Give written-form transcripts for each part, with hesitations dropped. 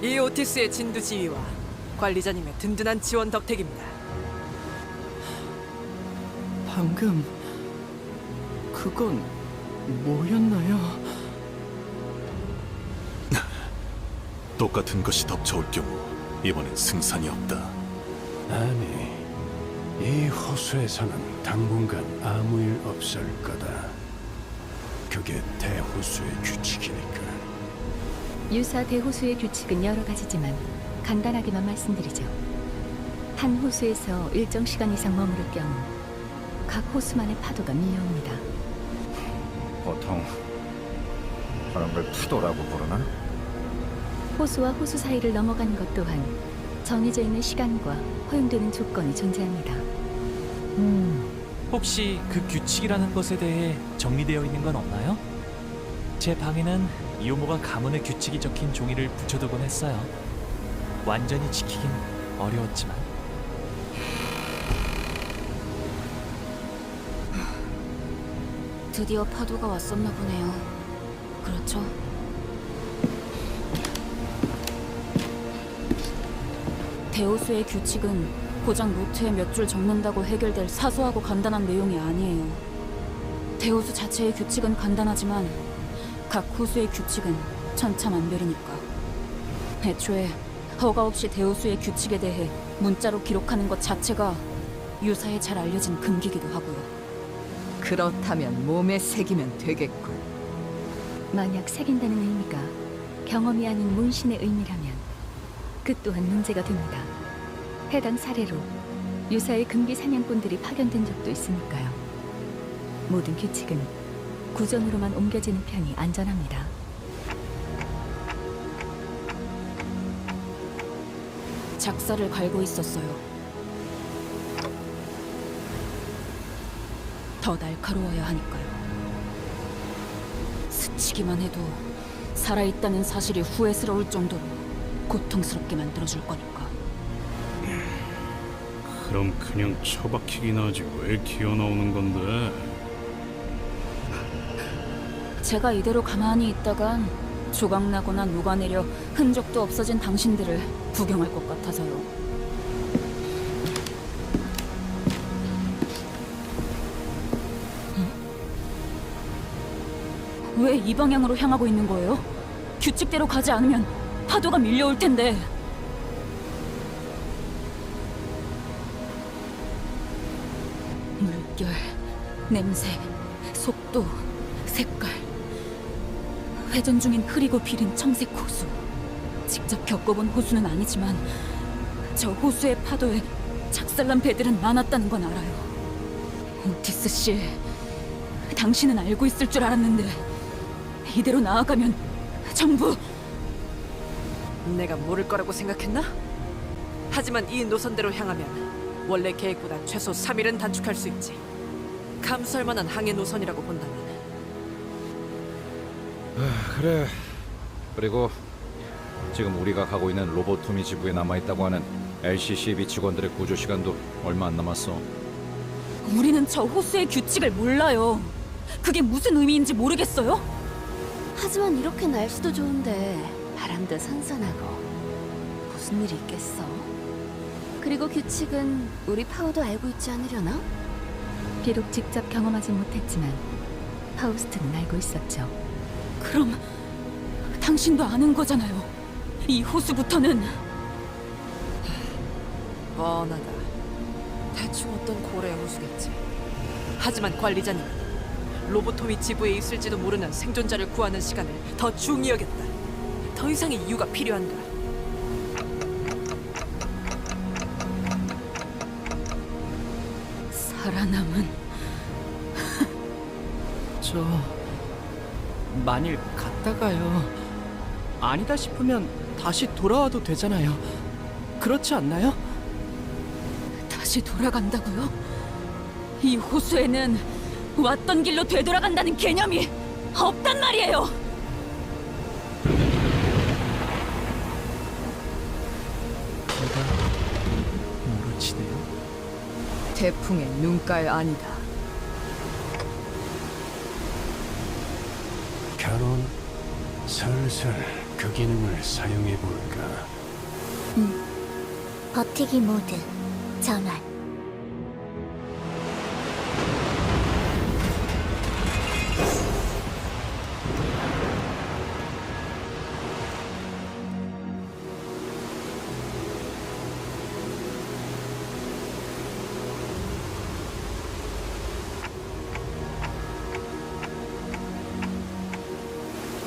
이 오티스의 진두 지휘와 관리자님의 든든한 지원 덕택입니다. 방금 그건 뭐였나요? 똑같은 것이 덮쳐올 경우 이번엔 승산이 없다. 아니, 이 호수에서는 당분간 아무 일 없을 거다. 그게 대호수의 규칙이니까. 유사 대호수의 규칙은 여러 가지지만 간단하게만 말씀드리죠. 한 호수에서 일정 시간 이상 머무를 경우 각 호수만의 파도가 밀려옵니다. 보통 그런 걸 파도라고 부르나? 호수와 호수 사이를 넘어가는 것 또한 정해져 있는 시간과 허용되는 조건이 존재합니다. 혹시 그 규칙이라는 것에 대해 정리되어 있는 건 없나요? 제 방에는 이오모가 가문의 규칙이 적힌 종이를 붙여두곤 했어요. 완전히 지키긴 어려웠지만. 드디어 파도가 왔었나 보네요. 그렇죠? 대호수의 규칙은 고작 노트에 몇 줄 적는다고 해결될 사소하고 간단한 내용이 아니에요. 대호수 자체의 규칙은 간단하지만 각 호수의 규칙은 천차만별이니까. 애초에 허가 없이 대호수의 규칙에 대해 문자로 기록하는 것 자체가 유사에 잘 알려진 금기기도 하고요. 그렇다면 몸에 새기면 되겠군. 만약 새긴다는 의미가 경험이 아닌 문신의 의미라면 그 또한 문제가 됩니다. 해당 사례로 유사의 금기 사냥꾼들이 파견된 적도 있으니까요. 모든 규칙은 구전으로만 옮겨지는 편이 안전합니다. 작사를 갈고 있었어요. 더 날카로워야 하니까요. 스치기만 해도 살아있다는 사실이 후회스러울 정도로 고통스럽게 만들어줄 거니까. 그럼 그냥 처박히긴 하지 왜 기어나오는 건데? 제가 이대로 가만히 있다간 조각나거나 녹아내려 흔적도 없어진 당신들을 구경할 것 같아서요. 왜 이 방향으로 향하고 있는 거예요? 규칙대로 가지 않으면 파도가 밀려올 텐데. 물결, 냄새, 속도, 색깔. 회전 중인 흐리고 비린 청색 호수. 직접 겪어본 호수는 아니지만 저 호수의 파도에 작살난 배들은 많았다는 건 알아요. 오티스 씨, 당신은 알고 있을 줄 알았는데 이대로 나아가면 전부... 내가 모를 거라고 생각했나? 하지만 이 노선대로 향하면 원래 계획보다 최소 3일은 단축할 수 있지. 감수할 만한 항해 노선이라고 본다면. 그래. 그리고 지금 우리가 가고 있는 로보토미 지부에 남아있다고 하는 LCCB 직원들의 구조 시간도 얼마 안 남았어. 우리는 저 호수의 규칙을 몰라요. 그게 무슨 의미인지 모르겠어요? 하지만 이렇게 날씨도 좋은데 바람도 선선하고 무슨 일이 있겠어? 그리고 규칙은 우리 파워도 알고 있지 않으려나? 비록 직접 경험하진 못했지만 파우스트는 알고 있었죠. 그럼 당신도 아는 거잖아요. 이 호수부터는... 뻔하다. 대충 어떤 고래 호수겠지. 하지만 관리자님은 로보토미 지부에 있을지도 모르는 생존자를 구하는 시간을 더 중히 여겼다. 더 이상의 이유가 필요한가? 살아남은... 저 만일 갔다가요 아니다 싶으면 다시 돌아와도 되잖아요. 그렇지 않나요? 다시 돌아간다고요? 이 호수에는 왔던 길로 되돌아간다는 개념이 없단 말이에요. 제가 모르지네요. 태풍의 눈깔 아니다. 결혼 슬슬 그 기능을 사용해 볼까? 버티기 모드 전환.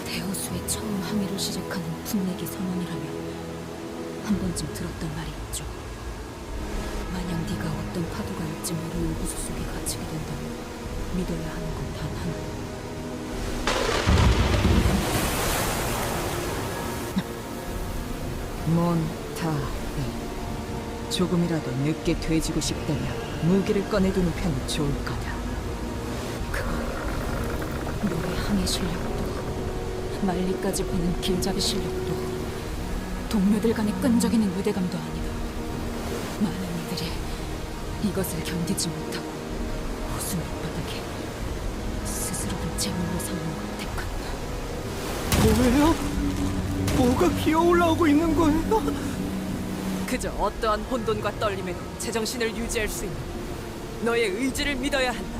대호수의 처음 항해를 시작하는 풍내기 선언이라면 한 번쯤 들었던 말이 있죠. 만약 네가 어떤 파도가 일지 모르는 호수 속에 갇히게 된다면 믿어야 하는 건 단 하나. 몬타베. 조금이라도 늦게 돼지고 싶다면 무기를 꺼내두는 편이 좋을 거다. 너의 항해 실력도 말리까지 보는 길잡이 실력도 동료들 간의 끈적이는 유대감도 아니다. 많은 이들이 이것을 견디지 못하고 호수 밑바닥에 스스로를 제물로 삼는 걸 택한다. 뭐예요? 뭐가 기어 올라오고 있는 거예요? 그저 어떠한 혼돈과 떨림에도 제정신을 유지할 수 있는 너의 의지를 믿어야 한다.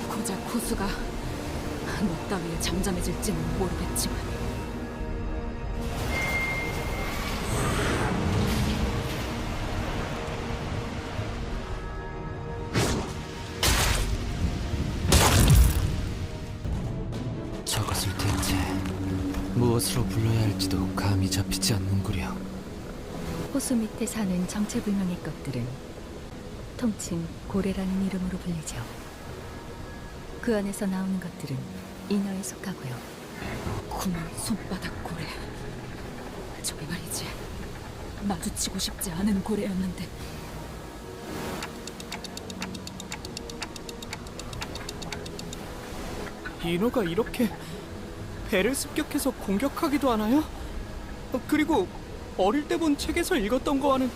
고작 호수가 너 따위에 잠잠해질지는 모르겠지만 저것을 대체 무엇으로 불러야 할지도 감이 잡히지 않는구려. 호수 밑에 사는 정체불명의 것들은 통칭 고래라는 이름으로 불리죠. 그 안에서 나오는 것들은 인어에 속하고요. 구멍 손바닥 고래. 저게 말이지. 마주치고 싶지 않은 고래였는데 인어가 이렇게 배를 습격해서 공격하기도 하나요? 그리고 어릴 때 본 책에서 읽었던 거와는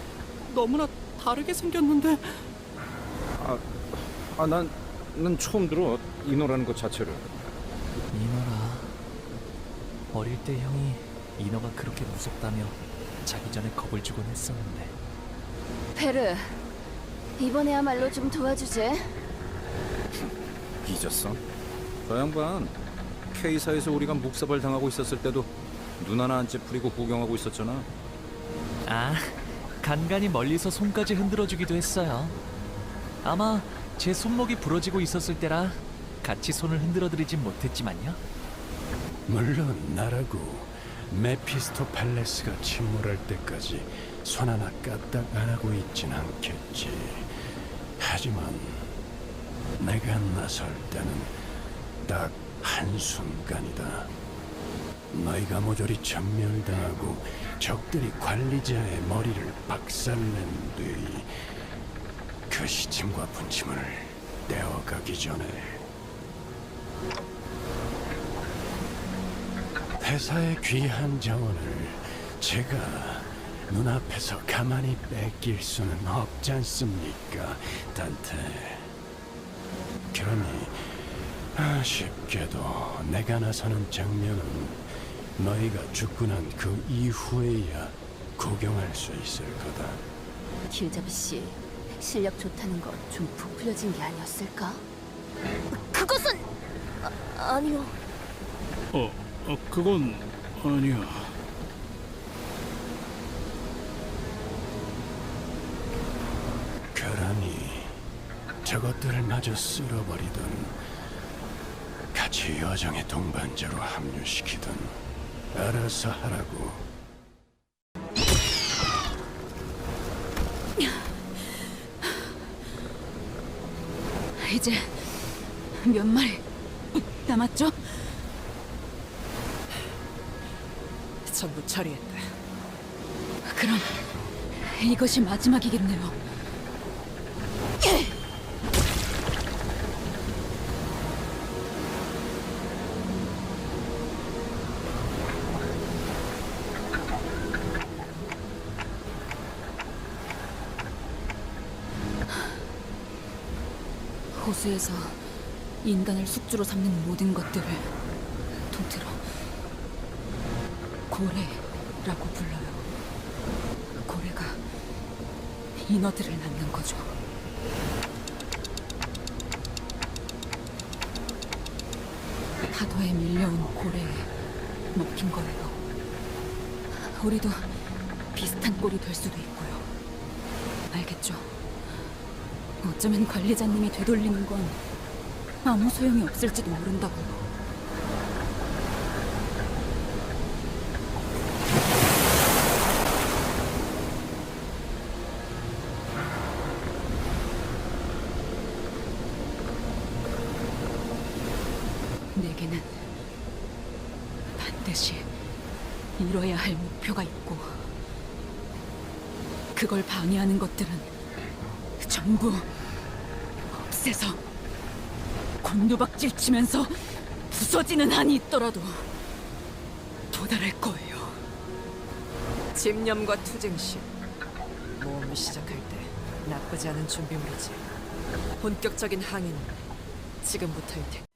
너무나 다르게 생겼는데. 난 처음 들어 인어라는 것 자체를. 인어라. 어릴 때 형이 인어가 그렇게 무섭다며 자기 전에 겁을 주곤 했었는데. 페르, 이번에야말로 좀 도와주제. 잊었어? 저 양반 K사에서 우리가 묵사발 당하고 있었을 때도 눈 하나 안 찌푸리고 구경하고 있었잖아. 아, 간간히 멀리서 손까지 흔들어주기도 했어요. 아마 제 손목이 부러지고 있었을 때라 같이 손을 흔들어드리진 못했지만요. 물론 나라고 메피스토펠레스가 침몰할 때까지 손 하나 까딱 안 하고 있진 않겠지. 하지만 내가 나설 때는 딱 한순간이다. 너희가 모조리 전멸당하고 적들이 관리자의 머리를 박살낸 뒤 그 시침과 분침을 떼어가기 전에 회사의 귀한 자원을 제가 눈앞에서 가만히 뺏길 수는 없지 않습니까, 단테. 그러니 아쉽게도 내가 나서는 장면은 너희가 죽고 난 그 이후에야 구경할 수 있을 거다. 길잡이 씨, 실력 좋다는 거 좀 부풀려진 게 아니었을까? 그것은 아니요. 그건 아니야. 그러니 저것들을 마저 쓸어버리든 같이 여정의 동반자로 합류시키든 알아서 하라고. 이제 몇 마리 남았죠? 전부 처리했다. 그럼 이것이 마지막이겠네요. 호수에서 인간을 숙주로 삼는 모든 것들을 통틀어 고래라고 불러요. 고래가 인어들을 낳는 거죠. 파도에 밀려온 고래에 먹힌 거예요. 우리도 비슷한 꼴이 될 수도 있고요. 알겠죠? 어쩌면 관리자님이 되돌리는 건 아무 소용이 없을지도 모른다고요. 내게는 반드시 이뤄야 할 목표가 있고 그걸 방해하는 것들은 전부 없애서 곤두박질 치면서 부서지는 한이 있더라도 도달할 거예요. 집념과 투쟁심. 모험을 시작할 때 나쁘지 않은 준비물이지. 본격적인 항해는 지금부터일 테니.